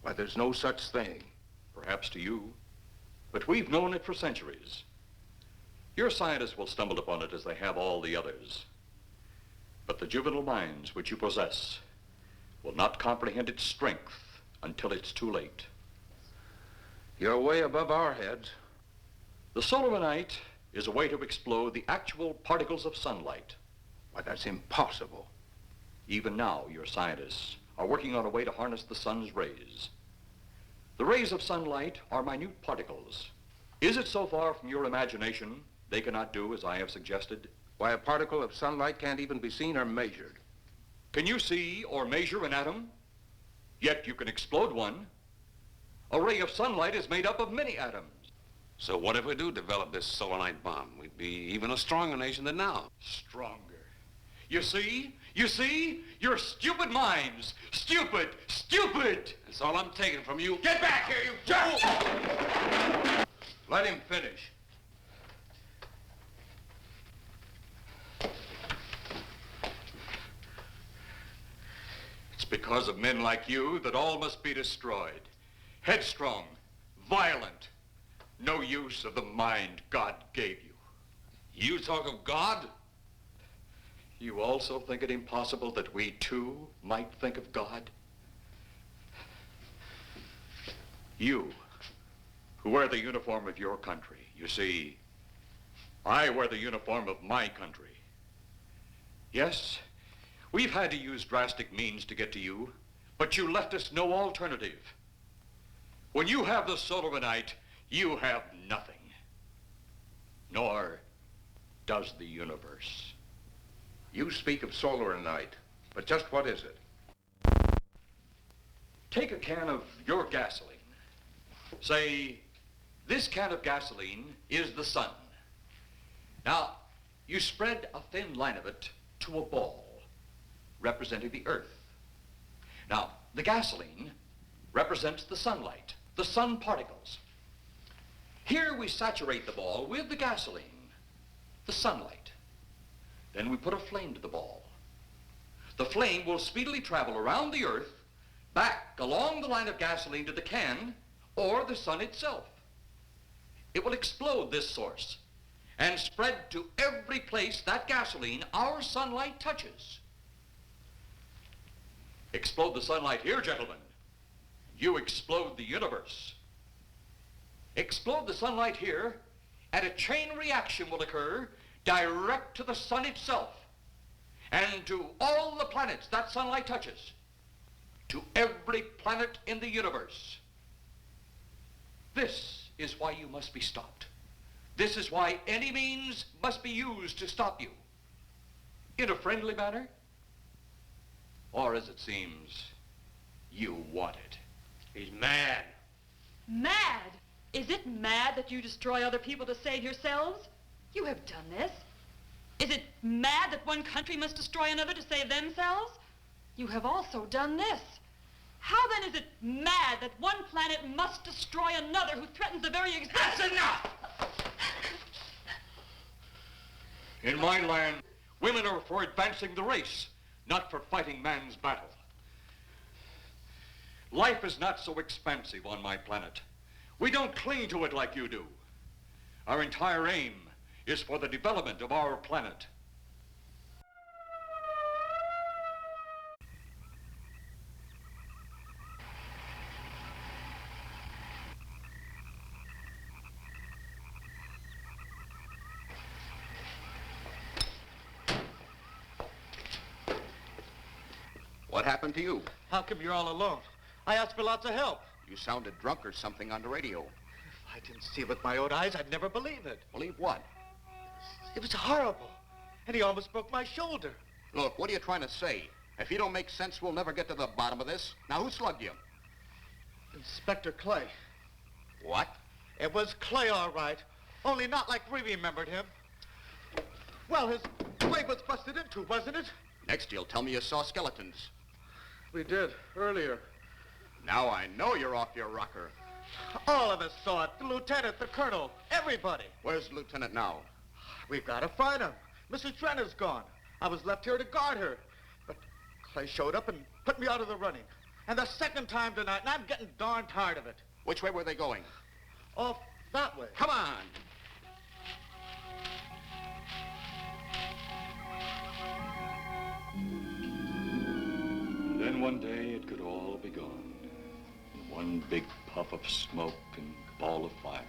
Why, there's no such thing. Perhaps to you, but we've known it for centuries. Your scientists will stumble upon it as they have all the others. But the juvenile minds which you possess will not comprehend its strength until it's too late. You're way above our heads. The solarite is a way to explode the actual particles of sunlight. Why, that's impossible. Even now, your scientists are working on a way to harness the sun's rays. The rays of sunlight are minute particles. Is it so far from your imagination they cannot do as I have suggested? Why, a particle of sunlight can't even be seen or measured. Can you see or measure an atom? Yet you can explode one. A ray of sunlight is made up of many atoms. So what if we do develop this solarite bomb? We'd be even a stronger nation than now. Stronger. You see? You see? Your stupid minds. Stupid! Stupid! That's all I'm taking from you. Get back here, you fool! Let him finish. It's because of men like you that all must be destroyed. Headstrong, violent, no use of the mind God gave you. You talk of God? You also think it impossible that we too might think of God? You, who wear the uniform of your country, you see, I wear the uniform of my country. Yes, we've had to use drastic means to get to you, but you left us no alternative. When you have the solarite, you have nothing. Nor does the universe. You speak of solarite, but just what is it? Take a can of your gasoline. Say, this can of gasoline is the sun. Now, you spread a thin line of it to a ball, representing the earth. Now, the gasoline represents the sunlight, the sun particles. Here we saturate the ball with the gasoline, the sunlight. Then we put a flame to the ball. The flame will speedily travel around the earth, back along the line of gasoline to the can, or the sun itself. It will explode this source and spread to every place that gasoline, our sunlight, touches. Explode the sunlight here, gentlemen. You explode the universe. Explode the sunlight here, and a chain reaction will occur direct to the sun itself and to all the planets that sunlight touches, to every planet in the universe. This is why you must be stopped. This is why any means must be used to stop you. In a friendly manner, or as it seems, you want it. He's mad. Mad? Is it mad that you destroy other people to save yourselves? You have done this. Is it mad that one country must destroy another to save themselves? You have also done this. How then is it mad that one planet must destroy another who threatens the very existence? That's enough! In my land, women are for advancing the race, not for fighting man's battle. Life is not so expansive on my planet. We don't cling to it like you do. Our entire aim is for the development of our planet. What happened to you? How come you're all alone? I asked for lots of help. You sounded drunk or something on the radio. If I didn't see it with my own eyes, I'd never believe it. Believe what? It was horrible. And he almost broke my shoulder. Look, what are you trying to say? If you don't make sense, we'll never get to the bottom of this. Now, who slugged you? Inspector Clay. What? It was Clay, all right. Only not like we remembered him. Well, his way was busted into, wasn't it? Next, you'll tell me you saw skeletons. We did, earlier. Now I know you're off your rocker. All of us saw it. The lieutenant, the colonel, everybody. Where's the lieutenant now? We've got to find him. Mrs. Trent is gone. I was left here to guard her. But Clay showed up and put me out of the running. And the second time tonight, and I'm getting darn tired of it. Which way were they going? Off that way. Come on. Then one day it could all be gone. One big puff of smoke and ball of fire.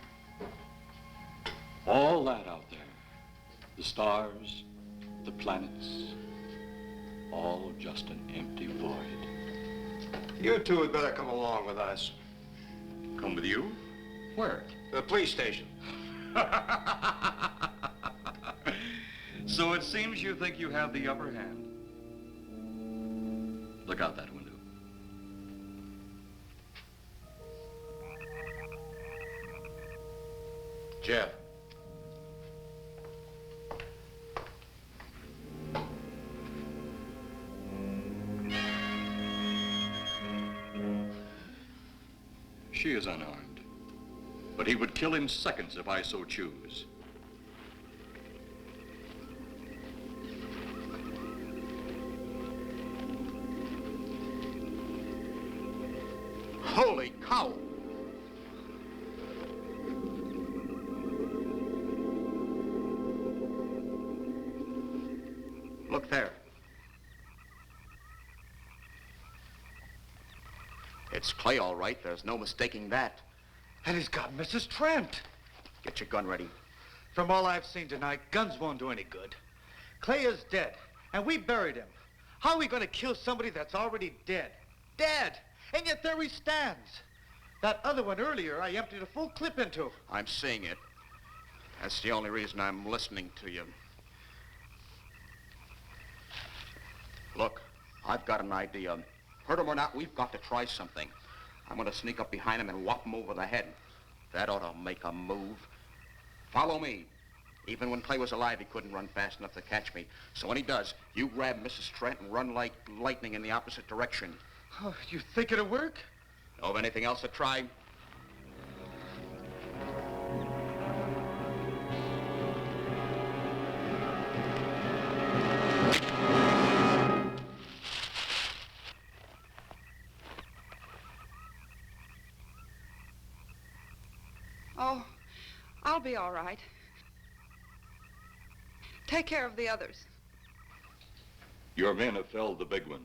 All that out there, the stars, the planets, all just an empty void. You two had better come along with us. Come with you? Where? The police station. So it seems you think you have the upper hand. Look out that window. Jeff. She is unarmed, but he would kill in seconds if I so choose. Holy cow! Look there. It's Clay, all right. There's no mistaking that. And he's got Mrs. Trent. Get your gun ready. From all I've seen tonight, guns won't do any good. Clay is dead, and we buried him. How are we going to kill somebody that's already dead? Dead! And yet there he stands. That other one earlier, I emptied a full clip into. I'm seeing it. That's the only reason I'm listening to you. Look, I've got an idea. Hurt him or not, we've got to try something. I'm going to sneak up behind him and whop him over the head. That ought to make a move. Follow me. Even when Clay was alive, he couldn't run fast enough to catch me. So when he does, you grab Mrs. Trent and run like lightning in the opposite direction. Oh, you think it'll work? Know of anything else to try? Oh, I'll be all right. Take care of the others. Your men have felled the big one.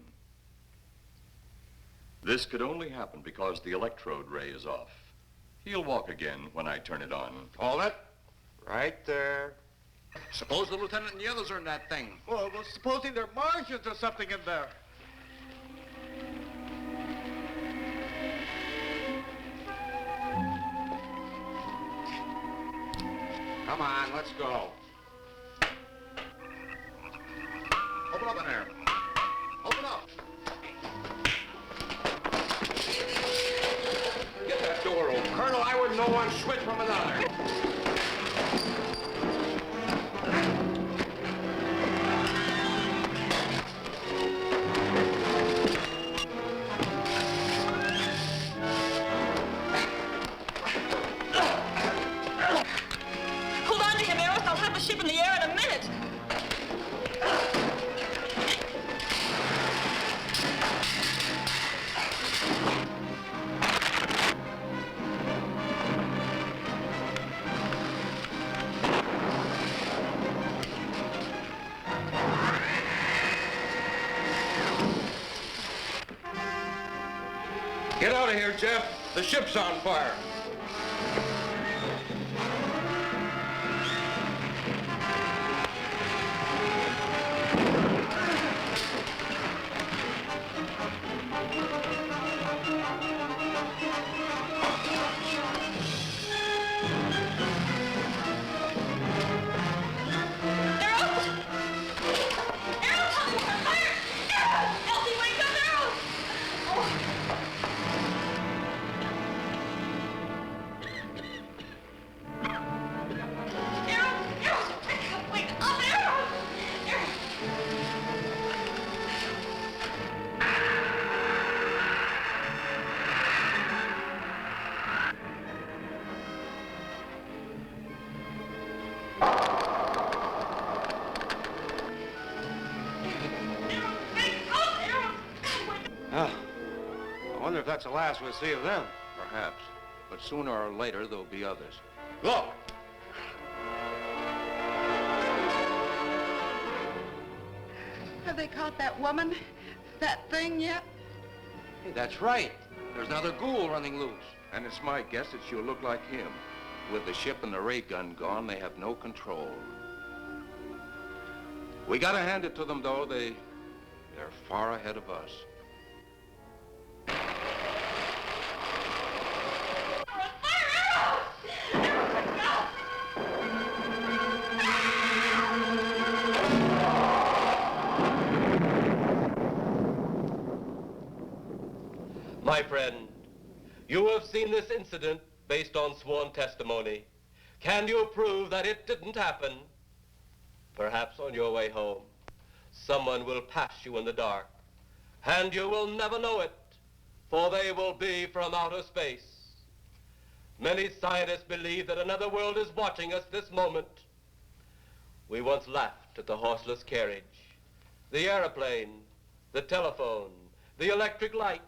This could only happen because the electrode ray is off. He'll walk again when I turn it on. Hold it. Right there. Suppose the lieutenant and the others are in that thing. Well, supposing there are Martians or something in there. Come on, let's go. Open up in there. Open up. Get that door open. Colonel, I wouldn't know one switch from another. Hold on to him, Eros. I'll have the ship in the air in a minute. Get out of here, Jeff. The ship's on fire. that's the last we'll see of them. Perhaps. But sooner or later, there'll be others. Look! Have they caught that woman? That thing yet? Hey, that's right. There's another ghoul running loose. And it's my guess that she'll look like him. With the ship and the ray gun gone, they have no control. We gotta hand it to them, though. They're far ahead of us. My friend, you have seen this incident based on sworn testimony. Can you prove that it didn't happen? Perhaps on your way home, someone will pass you in the dark, and you will never know it, for they will be from outer space. Many scientists believe that another world is watching us this moment. We once laughed at the horseless carriage, the airplane, the telephone, the electric light,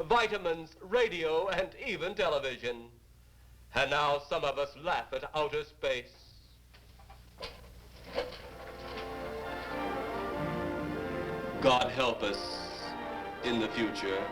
vitamins, radio, and even television. And now some of us laugh at outer space. God help us in the future.